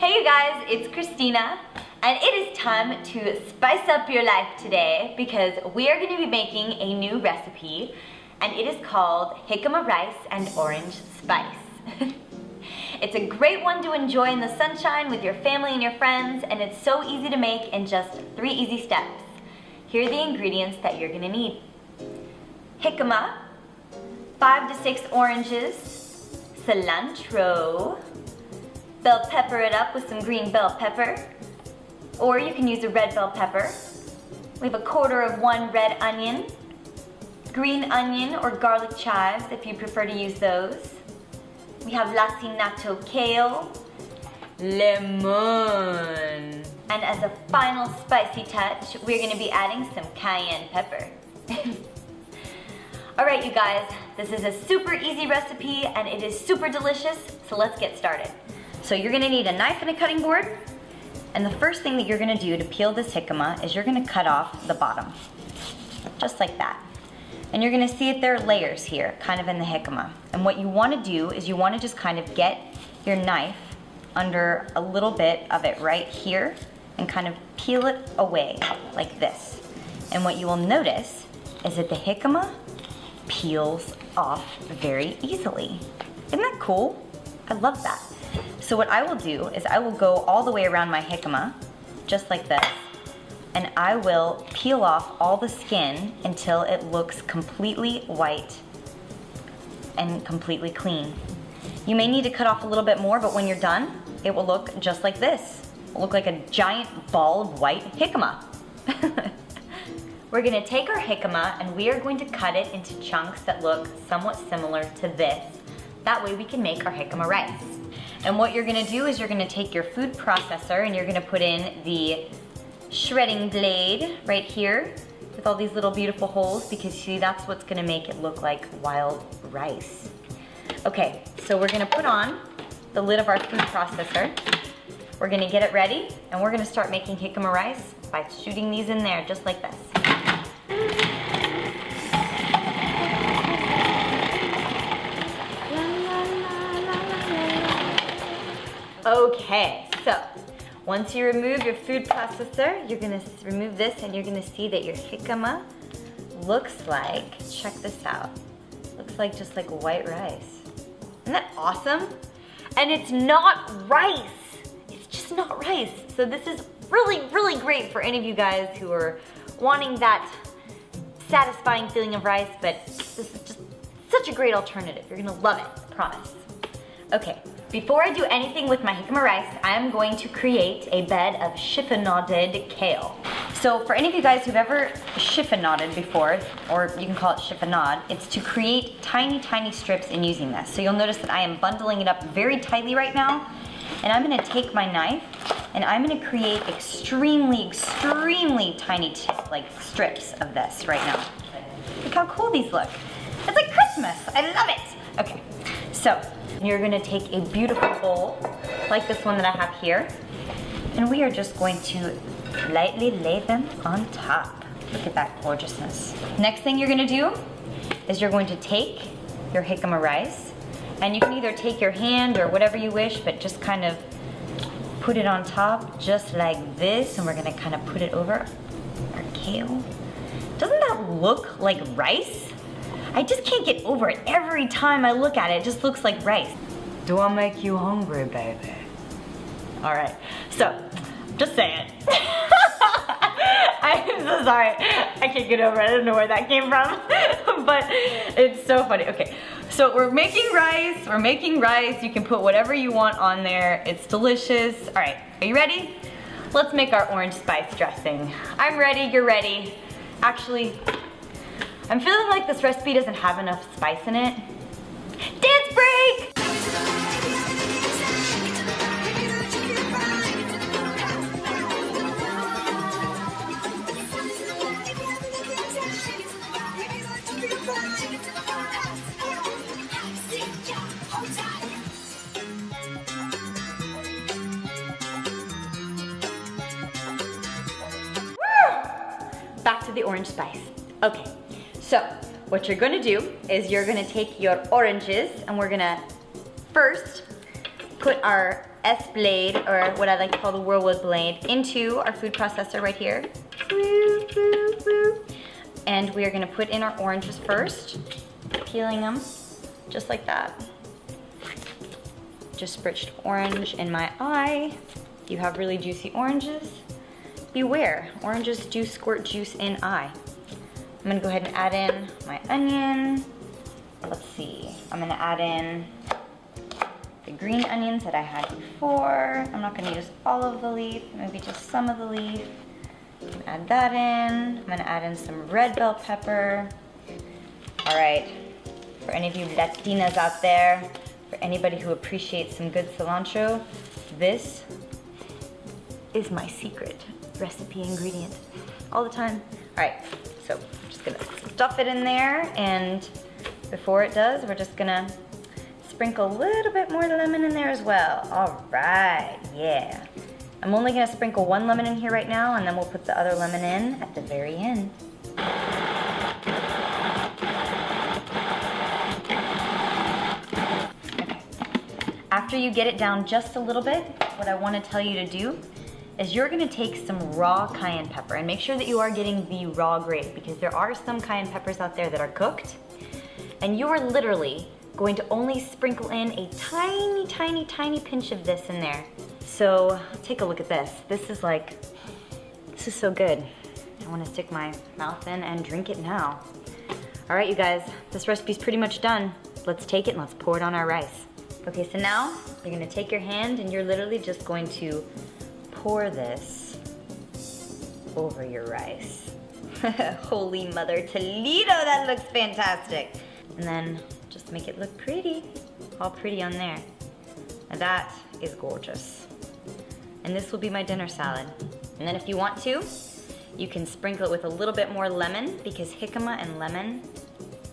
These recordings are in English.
Hey you guys, it's Christina, and it is time to spice up your life today because we are going to be making a new recipe, and it is called jicama rice and orange spice. It's a great one to enjoy in the sunshine with your family and your friends, and it's so easy to make in just 3 easy steps. Here are the ingredients that you're going to need. Jicama, 5 to 6 oranges, cilantro, bell pepper it up with some green bell pepper, or you can use a red bell pepper. We have 1/4 of 1 red onion, green onion or garlic chives if you prefer to use those. We have lacinato kale, lemon, and as a final spicy touch, we're going to be adding some cayenne pepper. Alright you guys, this is a super easy recipe and it is super delicious, so let's get started. So you're going to need a knife and a cutting board, and the first thing that you're going to do to peel this jicama is you're going to cut off the bottom, just like that. And you're going to see that there are layers here, kind of in the jicama. And what you want to do is you want to just kind of get your knife under a little bit of it right here and kind of peel it away like this. And what you will notice is that the jicama peels off very easily. Isn't that cool? I love that. So what I will do is I will go all the way around my jicama, just like this, and I will peel off all the skin until it looks completely white and completely clean. You may need to cut off a little bit more, but when you're done, it will look just like this. It will look like a giant ball of white jicama. We're gonna take our jicama and we are going to cut it into chunks that look somewhat similar to this. That way we can make our jicama rice. And what you're gonna do is you're gonna take your food processor and you're gonna put in the shredding blade right here with all these little beautiful holes, because see, that's what's gonna make it look like wild rice. Okay, so we're gonna put on the lid of our food processor. We're gonna get it ready and we're gonna start making jicama rice by shooting these in there just like this. Okay, so once you remove your food processor, you're gonna remove this and you're gonna see that your jicama looks like, check this out, looks like just like white rice. Isn't that awesome? And it's not rice. It's just not rice. So this is really, really great for any of you guys who are wanting that satisfying feeling of rice, but this is just such a great alternative. You're gonna love it, I promise. Okay. Before I do anything with my jicama rice, I'm going to create a bed of chiffonaded kale. So for any of you guys who've ever chiffonaded before, or you can call it chiffonade, it's to create tiny, tiny strips in using this. So you'll notice that I am bundling it up very tightly right now, and I'm gonna take my knife and I'm gonna create extremely, extremely tiny strips of this right now. Look how cool these look. It's like Christmas, I love it. Okay, so you're gonna take a beautiful bowl, like this one that I have here, and we are just going to lightly lay them on top. Look at that gorgeousness. Next thing you're gonna do is you're going to take your jicama rice, and you can either take your hand or whatever you wish, but just kind of put it on top, just like this, and we're gonna kind of put it over our kale. Doesn't that look like rice? I just can't get over it. Every time I look at it, it just looks like rice. Do I make you hungry, baby? All right, so, just saying. I'm so sorry. I can't get over it. I don't know where that came from, but it's so funny. Okay, so we're making rice. We're making rice. You can put whatever you want on there. It's delicious. All right, are you ready? Let's make our orange spice dressing. I'm ready, you're ready. Actually, I'm feeling like this recipe doesn't have enough spice in it. Dance break! Back to the orange spice. Okay. So, what you're gonna do is you're gonna take your oranges and we're gonna first put our S blade, or what I like to call the whirlwood blade, into our food processor right here. And we are gonna put in our oranges first, peeling them just like that. Just spritched orange in my eye. If you have really juicy oranges, beware, oranges do squirt juice in eye. I'm gonna go ahead and add in my onion. Let's see, I'm gonna add in the green onions that I had before. I'm not gonna use all of the leaf, maybe just some of the leaf. I'm gonna add that in. I'm gonna add in some red bell pepper. All right, for any of you Latinas out there, for anybody who appreciates some good cilantro, this is my secret recipe ingredient all the time. All right, so I'm just gonna stuff it in there, and before it does, we're just gonna sprinkle a little bit more lemon in there as well. All right, yeah. I'm only gonna sprinkle one lemon in here right now, and then we'll put the other lemon in at the very end. Okay. After you get it down just a little bit, what I wanna tell you to do is you're gonna take some raw cayenne pepper, and make sure that you are getting the raw grade, because there are some cayenne peppers out there that are cooked, and you are literally going to only sprinkle in a tiny, tiny, tiny pinch of this in there. So take a look at this. This is so good. I wanna stick my mouth in and drink it now. All right, you guys, this recipe's pretty much done. Let's take it and let's pour it on our rice. Okay, so now you're gonna take your hand and you're literally just going to pour this over your rice. Holy Mother Toledo, that looks fantastic. And then just make it look pretty, all pretty on there. Now that is gorgeous. And this will be my dinner salad. And then if you want to, you can sprinkle it with a little bit more lemon, because jicama and lemon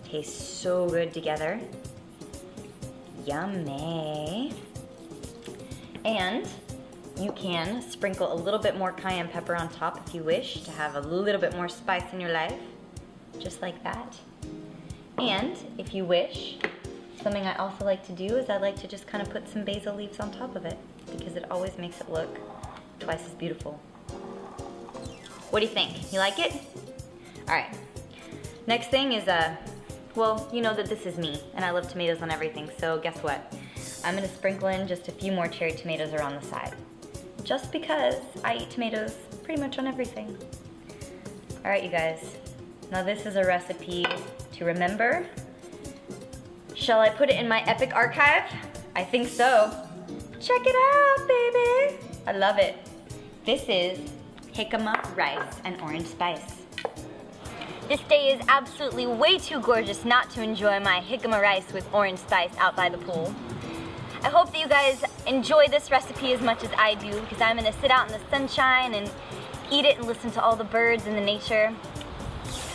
taste so good together. Yummy. And you can sprinkle a little bit more cayenne pepper on top if you wish to have a little bit more spice in your life, just like that. And if you wish, something I also like to do is I like to just kind of put some basil leaves on top of it, because it always makes it look twice as beautiful. What do you think? You like it? All right. Next thing is, well, you know that this is me, and I love tomatoes on everything, so guess what? I'm gonna sprinkle in just a few more cherry tomatoes around the side, just because I eat tomatoes pretty much on everything. All right, you guys. Now this is a recipe to remember. Shall I put it in my epic archive? I think so. Check it out, baby. I love it. This is jicama rice and orange spice. This day is absolutely way too gorgeous not to enjoy my jicama rice with orange spice out by the pool. I hope that you guys enjoy this recipe as much as I do, because I'm gonna sit out in the sunshine and eat it and listen to all the birds and the nature.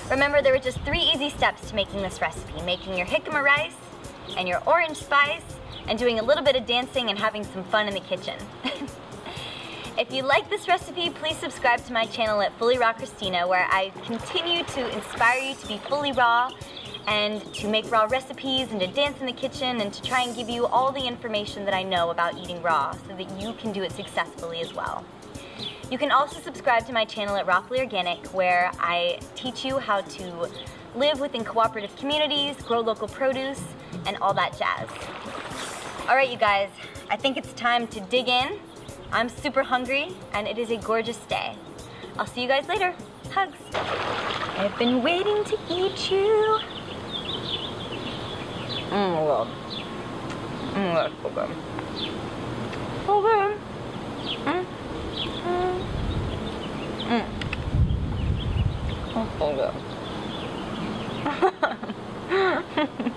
Remember, there were just 3 easy steps to making this recipe: making your jicama rice and your orange spice, and doing a little bit of dancing and having some fun in the kitchen. If you like this recipe, please subscribe to my channel at Fully Raw Christina, where I continue to inspire you to be fully raw and to make raw recipes and to dance in the kitchen and to try and give you all the information that I know about eating raw so that you can do it successfully as well. You can also subscribe to my channel at Rawfully Organic, where I teach you how to live within cooperative communities, grow local produce, and all that jazz. All right, you guys, I think it's time to dig in. I'm super hungry, and it is a gorgeous day. I'll see you guys later. Hugs. I've been waiting to eat you. Oh my God. Oh my God, so good. So good. Oh, so good.